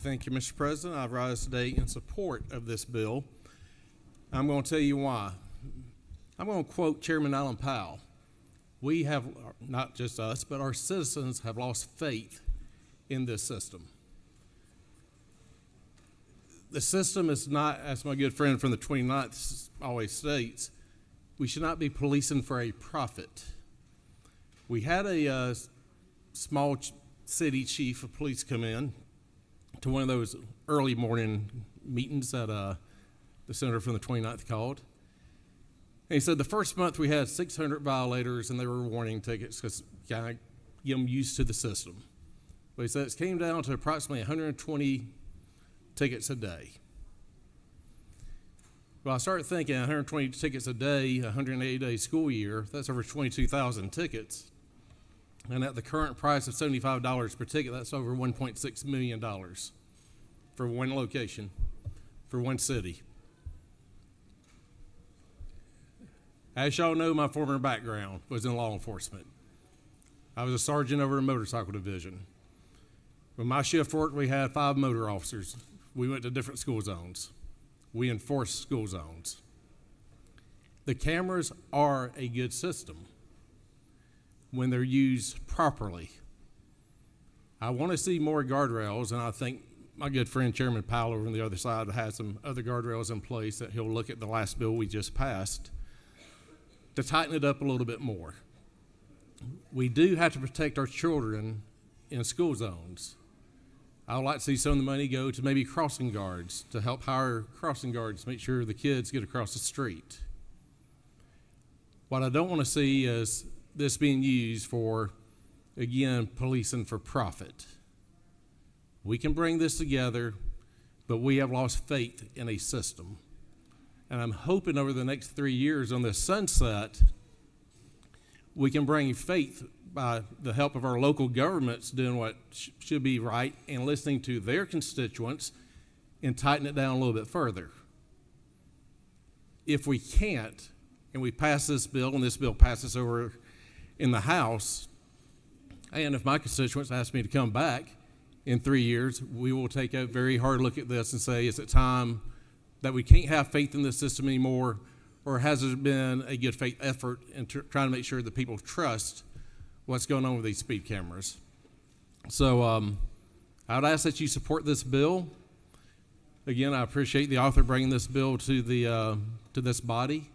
Thank you, Mr. President. I rise today in support of this bill. I'm going to tell you why. I'm going to quote Chairman Allen Powell. We have, not just us, but our citizens have lost faith in this system. The system is not, as my good friend from the 29th always states, we should not be policing for a profit. We had a small city chief of police come in to one of those early morning meetings that the senator from the 29th called. And he said the first month we had 600 violators and they were warning tickets because kind of get them used to the system. But he said it came down to approximately 120 tickets a day. Well, I started thinking 120 tickets a day, 180-day school year, that's over 22,000 tickets. And at the current price of $75 per ticket, that's over $1.6 million for one location, for one city. As y'all know, my former background was in law enforcement. I was a sergeant over a motorcycle division. When my shift worked, we had 5 motor officers. We went to different school zones. We enforced school zones. The cameras are a good system when they're used properly. I want to see more guardrails, and I think my good friend Chairman Powell over on the other side has some other guardrails in place that he'll look at the last bill we just passed to tighten it up a little bit more. We do have to protect our children in school zones. I would like to see some of the money go to maybe crossing guards, to help hire crossing guards, make sure the kids get across the street. What I don't want to see is this being used for, again, policing for profit. We can bring this together, but we have lost faith in a system. And I'm hoping over the next 3 years on this sunset, we can bring faith by the help of our local governments doing what should be right and listening to their constituents and tighten it down a little bit further. If we can't, and we pass this bill, and this bill passes over in the House, and if my constituents ask me to come back in 3 years, we will take a very hard look at this and say, is it time that we can't have faith in this system anymore, or has there been a good faith effort in trying to make sure that people trust what's going on with these speed cameras? So I would ask that you support this bill. Again, I appreciate the author bringing this bill to this body,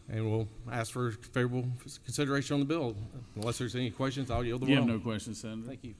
and we'll ask for favorable consideration on the bill. Unless there's any questions, I'll yield the floor. You have no questions, Senator. Thank you.